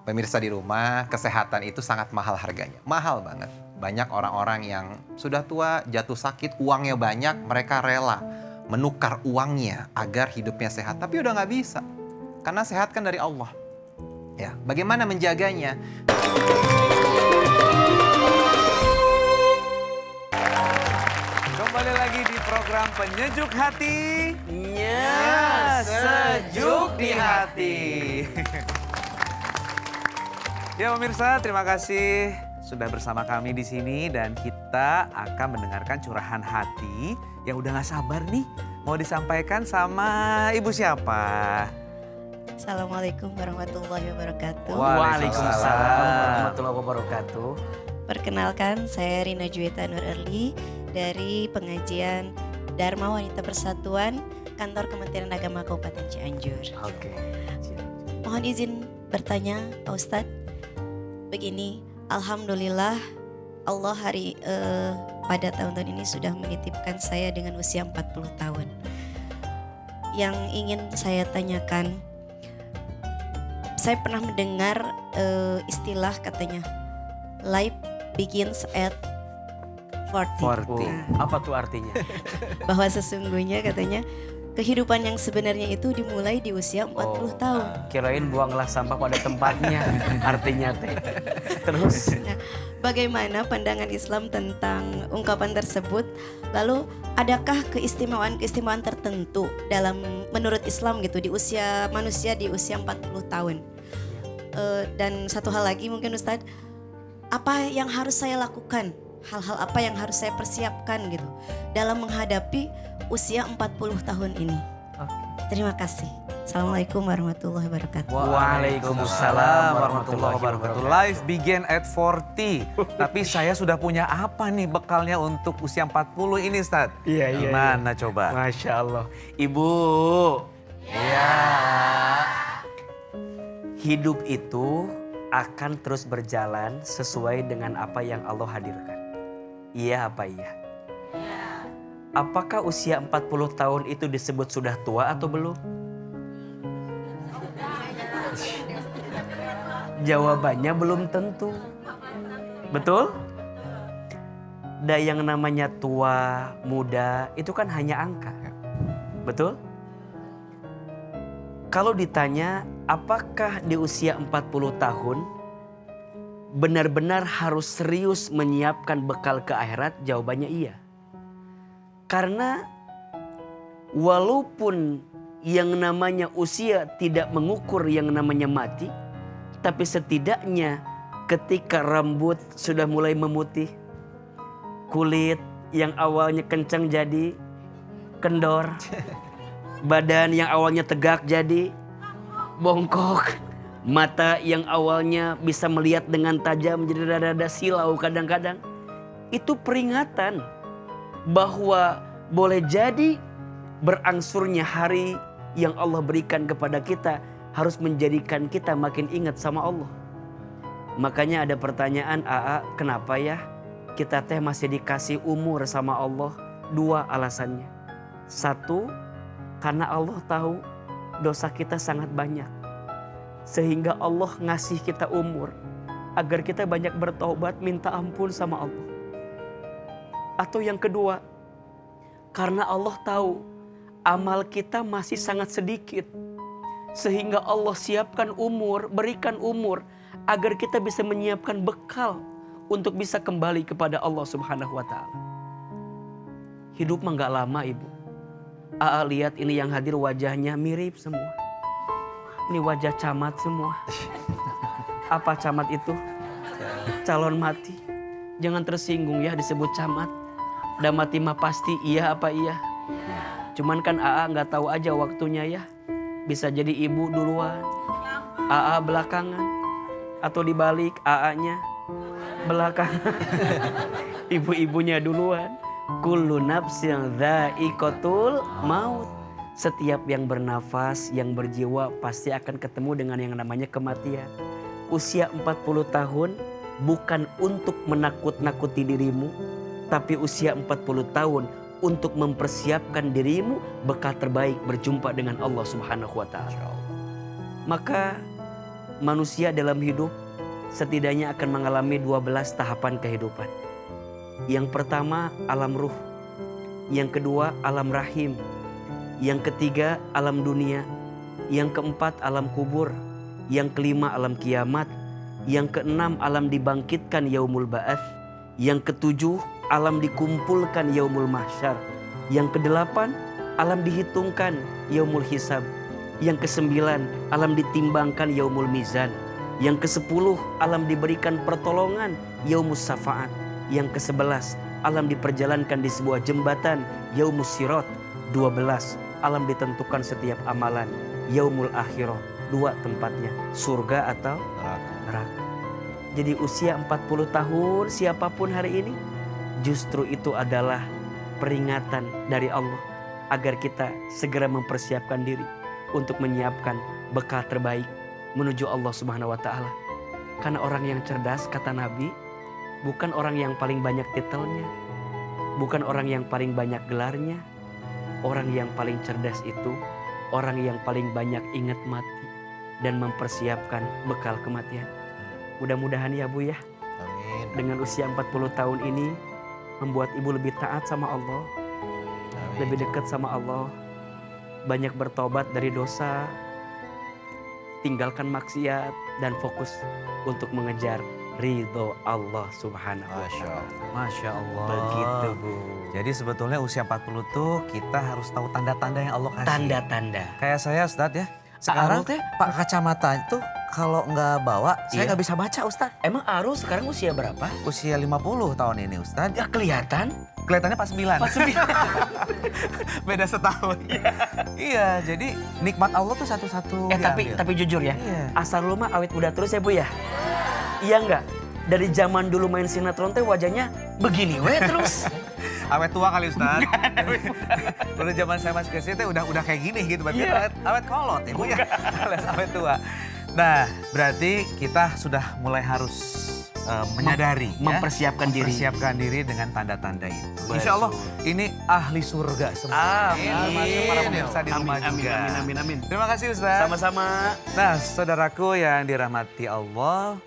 Pemirsa di rumah, kesehatan itu sangat mahal harganya. Mahal banget. Banyak orang-orang yang sudah tua, jatuh sakit, uangnya banyak, mereka rela menukar uangnya agar hidupnya sehat. Tapi udah nggak bisa, karena sehat kan dari Allah. Ya, bagaimana menjaganya? Kembali lagi di program Penyejuk Hati. Sejuk di hati. Ya pemirsa, terima kasih sudah bersama kami di sini dan kita akan mendengarkan curahan hati yang udah gak sabar nih mau disampaikan sama ibu siapa? Assalamualaikum warahmatullahi wabarakatuh. Waalaikumsalam warahmatullahi wabarakatuh. Perkenalkan, saya Rina Juwita Nur Erli dari pengajian Dharma Wanita Persatuan Kantor Kementerian Agama Kabupaten Cianjur. Oke. Mohon izin bertanya, Pak Ustadz. Begini, alhamdulillah Allah pada tahun-tahun ini sudah menitipkan saya dengan usia 40 tahun. Yang ingin saya tanyakan, saya pernah mendengar istilah katanya life begins at 40. Apa tuh artinya? Bahwa sesungguhnya katanya kehidupan yang sebenarnya itu dimulai di usia 40 tahun. Kirain buanglah sampah pada tempatnya. Artinya teh. Terus. Nah, bagaimana pandangan Islam tentang ungkapan tersebut? Lalu adakah keistimewaan-keistimewaan tertentu dalam menurut Islam gitu di usia manusia di usia 40 tahun? Dan satu hal lagi mungkin Ustadz, apa yang harus saya lakukan? Hal-hal apa yang harus saya persiapkan gitu dalam menghadapi usia 40 tahun ini? Terima kasih. Assalamualaikum warahmatullahi wabarakatuh. Waalaikumsalam warahmatullahi wabarakatuh. Life begin at 40. Tapi saya sudah punya apa nih bekalnya untuk usia 40 ini Ustadz? Iya. Mana coba? Masya Allah. Ibu. Ya. Hidup itu akan terus berjalan sesuai dengan apa yang Allah hadirkan. Iya apa iya? Apakah usia 40 tahun itu disebut sudah tua atau belum? Jawabannya belum tentu. Betul? Dan yang namanya tua, muda, itu kan hanya angka. Betul? Kalau ditanya, apakah di usia 40 tahun benar-benar harus serius menyiapkan bekal ke akhirat? Jawabannya iya. Karena walaupun yang namanya usia tidak mengukur yang namanya mati, tapi setidaknya ketika rambut sudah mulai memutih, kulit yang awalnya kencang jadi kendor, badan yang awalnya tegak jadi bongkok, mata yang awalnya bisa melihat dengan tajam menjadi rada-rada silau kadang-kadang. Itu peringatan bahwa boleh jadi berangsurnya hari yang Allah berikan kepada kita harus menjadikan kita makin ingat sama Allah. Makanya ada pertanyaan, kenapa ya kita teh masih dikasih umur sama Allah? 2 alasannya. 1, karena Allah tahu dosa kita sangat banyak. Sehingga Allah ngasih kita umur agar kita banyak bertobat, minta ampun sama Allah. Atau yang kedua, karena Allah tahu amal kita masih sangat sedikit. Sehingga Allah siapkan umur, berikan umur agar kita bisa menyiapkan bekal untuk bisa kembali kepada Allah Subhanahu wa Ta'ala. Hidup mah gak lama ibu. Lihat ini yang hadir wajahnya mirip semua. Ini wajah camat semua. Apa camat itu? Calon mati. Jangan tersinggung ya disebut camat. Dan mati mah pasti iya apa iya? Cuman kan nggak tahu aja waktunya ya. Bisa jadi ibu duluan, belakangan, atau dibalik nya belakangan, ibu-ibunya duluan. Kullu nafsin dha'iqatul maut. Setiap yang bernafas, yang berjiwa pasti akan ketemu dengan yang namanya kematian. Usia 40 tahun bukan untuk menakut-nakuti dirimu, tapi usia 40 tahun untuk mempersiapkan dirimu bekal terbaik berjumpa dengan Allah Subhanahu wa Ta'ala. Maka manusia dalam hidup setidaknya akan mengalami 12 tahapan kehidupan. Yang pertama alam ruh, yang kedua alam rahim, yang ketiga alam dunia, yang keempat alam kubur, yang kelima alam kiamat, yang keenam alam dibangkitkan yaumul ba'ats, yang ketujuh alam dikumpulkan yaumul mahsyar, yang kedelapan alam dihitungkan yaumul hisab, yang kesembilan alam ditimbangkan yaumul mizan, yang kesepuluh alam diberikan pertolongan yaumus syafaat, yang ke-11 alam diperjalankan di sebuah jembatan yaumus sirat, 12 alam ditentukan setiap amalan yaumul akhirah, 2 tempatnya surga atau neraka. Jadi usia 40 tahun siapapun hari ini, justru itu adalah peringatan dari Allah agar kita segera mempersiapkan diri untuk menyiapkan bekal terbaik menuju Allah Subhanahu wa taala. Karena orang yang cerdas, kata Nabi, bukan orang yang paling banyak titelnya, bukan orang yang paling banyak gelarnya. Orang yang paling cerdas itu orang yang paling banyak ingat mati dan mempersiapkan bekal kematian. Mudah-mudahan ya Bu ya, Amin. dengan usia 40 tahun ini membuat ibu lebih taat sama Allah, Amin. lebih dekat sama Allah, banyak bertobat dari dosa, tinggalkan maksiat, dan fokus untuk mengejar ridho Allah Subhanahu wa Masya ta'ala. Allah. Masya Allah. Begitu Bu. Jadi sebetulnya usia 40 tuh kita harus tahu tanda-tanda yang Allah kasih. Tanda-tanda. Kayak saya Ustadz ya. Sekarang Arul teh? Pak kacamata itu kalau nggak bawa saya Iya. nggak bisa baca Ustadz. Emang Arul sekarang usia berapa? Usia 50 tahun ini Ustadz. Ya kelihatan. Kelihatannya pas 9. Pas 9. Beda setahun. Iya, jadi nikmat Allah tuh satu-satu diambil. tapi jujur ya, Iya. asal lu mah awet muda terus ya Bu ya. Iya enggak? Dari zaman dulu main sinetron teh wajahnya begini we terus. Awet tua kali Ustaz. Dulu zaman saya masih kecil teh udah kayak gini gitu. Berarti Iya. awet kolot ya Bu ya. Alias awet tua. Nah, berarti kita sudah mulai harus menyadari mempersiapkan diri. Mempersiapkan diri dengan tanda-tanda itu. Betul. Insya Allah ini ahli surga semua. Amin. Termasuk para pemirsa di rumah juga. Amin. Terima kasih Ustaz. Sama-sama. Nah, saudaraku yang dirahmati Allah,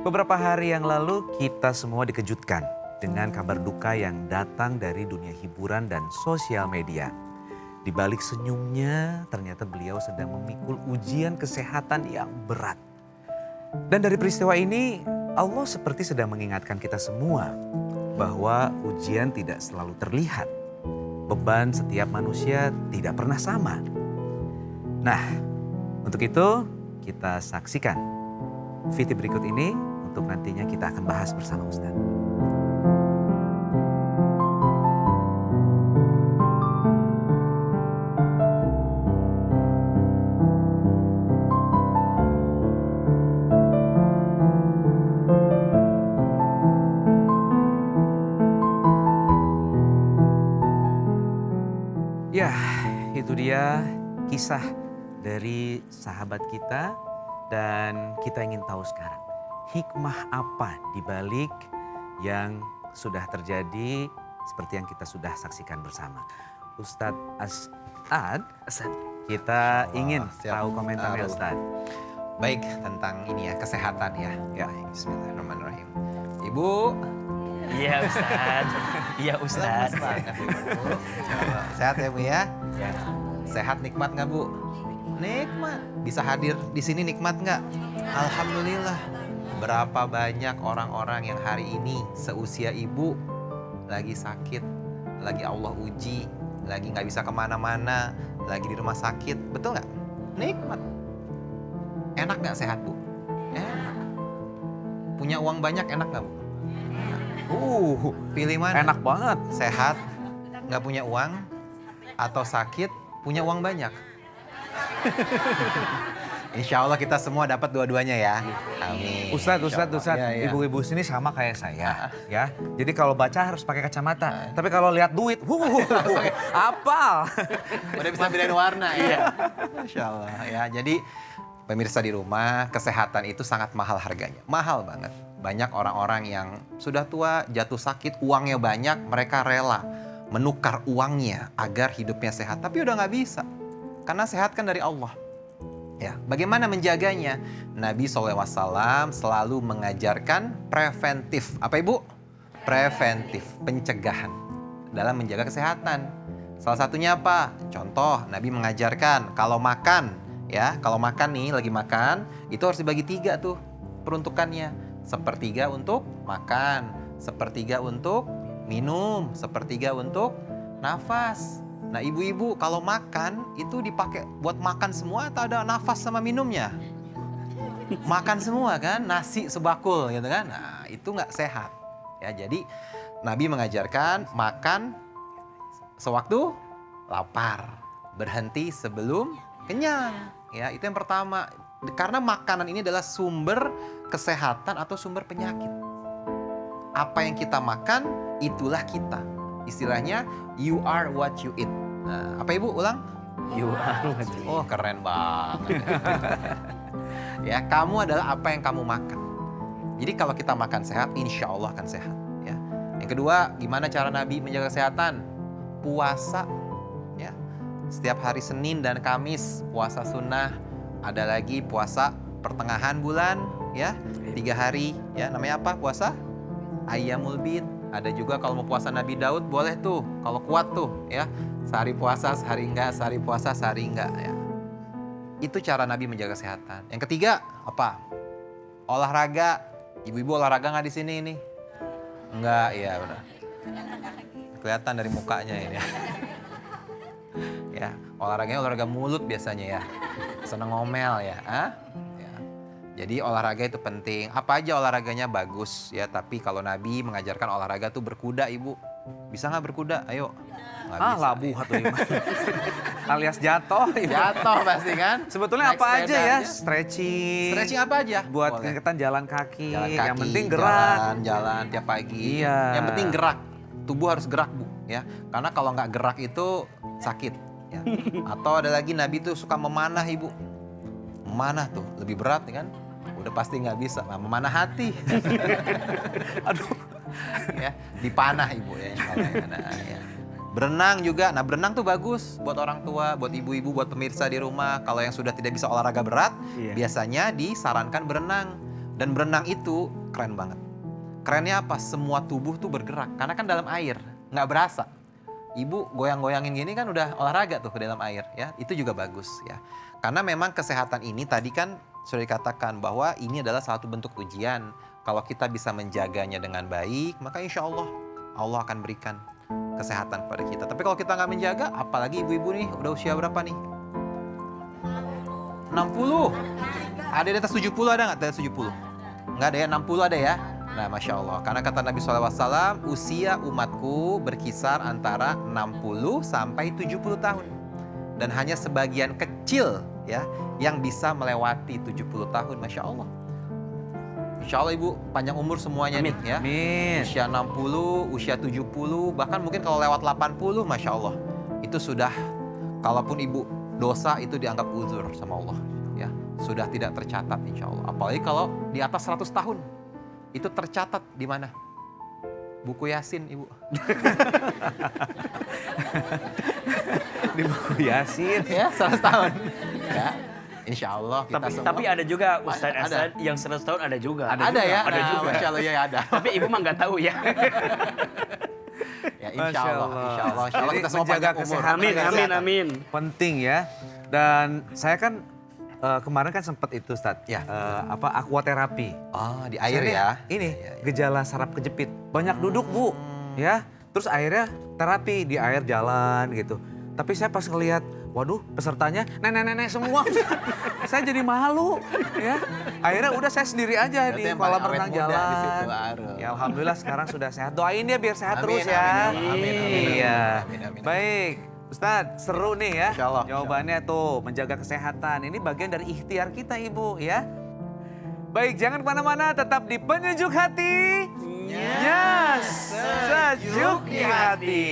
beberapa hari yang lalu kita semua dikejutkan dengan kabar duka yang datang dari dunia hiburan dan sosial media. Di balik senyumnya, ternyata beliau sedang memikul ujian kesehatan yang berat. Dan dari peristiwa ini, Allah seperti sedang mengingatkan kita semua bahwa ujian tidak selalu terlihat. Beban setiap manusia tidak pernah sama. Nah, untuk itu kita saksikan video berikut ini untuk nantinya kita akan bahas bersama Ustaz. Ya, itu dia kisah dari sahabat kita dan kita ingin tahu sekarang hikmah apa di balik yang sudah terjadi seperti yang kita sudah saksikan bersama. Ustadz As'ad, kita ingin siap. tahu komentarnya Aduh. Ustadz. Baik, tentang ini ya, kesehatan ya. Ya. Baik, bismillahirrahmanirrahim. Ibu, Iya Ustaz. Iya Ustaz. lemes banget Ibu. Sehat ya Bu ya? Ya. Sehat, nikmat nggak Bu? Nikmat. Bisa hadir di sini nikmat nggak? Alhamdulillah. Berapa banyak orang-orang yang hari ini seusia Ibu lagi sakit, lagi Allah uji, lagi nggak bisa kemana-mana, lagi di rumah sakit, betul nggak? Nikmat. Enak nggak sehat Bu? Enak. Punya uang banyak enak nggak Bu? Pilih mana? Enak banget. Sehat, nggak punya uang, atau sakit, punya uang banyak. Insya Allah kita semua dapat dua-duanya ya. Amin. Ustadz, Insya Allah. Iya, iya. ibu-ibu sini sama kayak saya, ya. Jadi kalau baca harus pakai kacamata. Tapi kalau lihat duit, apal. Udah bisa bedain warna ya. Masya Allah ya. Jadi pemirsa di rumah, kesehatan itu sangat mahal harganya. Mahal banget. Banyak orang-orang yang sudah tua, jatuh sakit, uangnya banyak, mereka rela menukar uangnya agar hidupnya sehat. Tapi udah nggak bisa. Karena sehat kan dari Allah. Ya, bagaimana menjaganya? Nabi SAW selalu mengajarkan preventif. Apa Ibu? Preventif, pencegahan dalam menjaga kesehatan. Salah satunya apa? Contoh, Nabi mengajarkan kalau makan, ya, kalau makan nih, lagi makan, itu harus dibagi 3 tuh peruntukannya. Sepertiga untuk makan, sepertiga untuk minum, sepertiga untuk nafas. Nah, ibu-ibu kalau makan itu dipakai buat makan semua atau ada nafas sama minumnya? Makan semua kan, nasi sebakul gitu kan. Nah, itu nggak sehat. Ya, jadi Nabi mengajarkan makan sewaktu lapar, berhenti sebelum kenyang. Ya, itu yang pertama. Karena makanan ini adalah sumber kesehatan atau sumber penyakit. Apa yang kita makan, itulah kita. Istilahnya, you are what you eat. Nah, apa Ibu? Ulang. You are what you eat. Oh, keren banget. Ya, kamu adalah apa yang kamu makan. Jadi kalau kita makan sehat, insya Allah akan sehat. Ya. Yang kedua, gimana cara Nabi menjaga kesehatan? Puasa. Ya. Setiap hari Senin dan Kamis, puasa sunnah. Ada lagi puasa pertengahan bulan, ya. 3 hari, ya. Namanya apa puasa? Ayyamul Bid. Ada juga kalau mau puasa Nabi Daud, boleh tuh. Kalau kuat tuh, ya. Sehari puasa, sehari enggak, sehari puasa, sehari enggak, ya. Itu cara Nabi menjaga kesehatan. Yang ketiga, apa? Olahraga. Ibu-ibu olahraga nggak di sini ini? Enggak, ya benar. Kelihatan dari mukanya ini. Ya, olahraganya olahraga mulut biasanya ya. Seneng ngomel ya. Hah? Ya. Jadi olahraga itu penting. Apa aja olahraganya bagus ya. Tapi kalau Nabi mengajarkan olahraga tuh berkuda, Ibu. Bisa nggak berkuda? Ayo. Nggak bisa. Labu atau gimana? Alias jatuh. Jatuh pasti kan? Sebetulnya Naik apa aja sepeda ya? aja. Stretching. Stretching apa aja? Buat Boleh. keringetan jalan kaki. Jalan kaki, Yang penting gerak. Jalan tiap pagi. Iya. Yang penting gerak. Tubuh harus gerak, Bu, ya. Karena kalau nggak gerak itu sakit, ya. Atau ada lagi Nabi tuh suka memanah, Ibu. Memanah tuh lebih berat kan? Udah pasti nggak bisa. Nah, memanah hati. Aduh. Ya, dipanah Ibu ya, insya Allah. Ya. Nah, ya. Berenang juga. Nah, berenang tuh bagus buat orang tua, buat ibu-ibu, buat pemirsa di rumah. Kalau yang sudah tidak bisa olahraga berat, Iya. biasanya disarankan berenang. Dan berenang itu keren banget. Kerennya apa? Semua tubuh tuh bergerak. Karena kan dalam air, nggak berasa. Ibu goyang-goyangin gini kan udah olahraga tuh ke dalam air, ya. Itu juga bagus, ya. Karena memang kesehatan ini tadi kan sudah dikatakan bahwa ini adalah satu bentuk ujian. Kalau kita bisa menjaganya dengan baik, maka insya Allah Allah akan berikan kesehatan pada kita. Tapi kalau kita nggak menjaga, apalagi ibu-ibu nih, udah usia berapa nih? 60. Ada di atas 70 ada nggak? Di atas 70? Nggak ada ya, 60 ada ya? Nah, Masya Allah. Karena kata Nabi SAW, usia umatku berkisar antara 60 sampai 70 tahun. Dan hanya sebagian kecil ya yang bisa melewati 70 tahun. Masya Allah. Insya Allah Ibu panjang umur semuanya nih ya. Amin. Usia 60, usia 70, bahkan mungkin kalau lewat 80, Masya Allah. Itu sudah, kalaupun Ibu dosa itu dianggap uzur sama Allah. Ya, sudah tidak tercatat insya Allah. Apalagi kalau di atas 100 tahun. Itu tercatat di mana? Buku Yasin, Ibu. Di buku Yasin. Ya, 100 tahun. Ya, insya Allah kita semua. Tapi ada juga Ustadz Ada. Asad yang 100 tahun ada juga. Ada ya? Ada Nah, juga. Masya Allah ya ada. Tapi ibu mah nggak tahu ya. Ya, insya Masya Allah, Allah. insya Allah. Insya Allah Jadi kita semua menjaga panjang umur. kesehatan. Amin, Menjaga amin, kesehatan. amin. Penting ya. Dan saya kan kemarin kan sempat itu Ustadz. Ya. Aquaterapi. Oh, di air Saya ya? Ini Iya, iya. gejala saraf kejepit. Banyak duduk Bu, ya. Terus akhirnya terapi di air jalan gitu. Tapi saya pas ngelihat, waduh pesertanya nenek-nenek semua. Saya jadi malu, ya. Akhirnya udah saya sendiri aja Berarti di yang kolam paling awet renang muda di situ, jalan. baru. Ya alhamdulillah sekarang sudah sehat. Doain dia biar sehat Amin, terus amin, ya. amin, amin, amin, Iya. amin, amin. Baik. Ustadz, seru nih ya. Insya Allah, Jawabannya tuh, menjaga kesehatan. Ini bagian dari ikhtiar kita Ibu ya. Baik, jangan kemana-mana, tetap di Penyejuk Hati. Yes, sejuk di hati.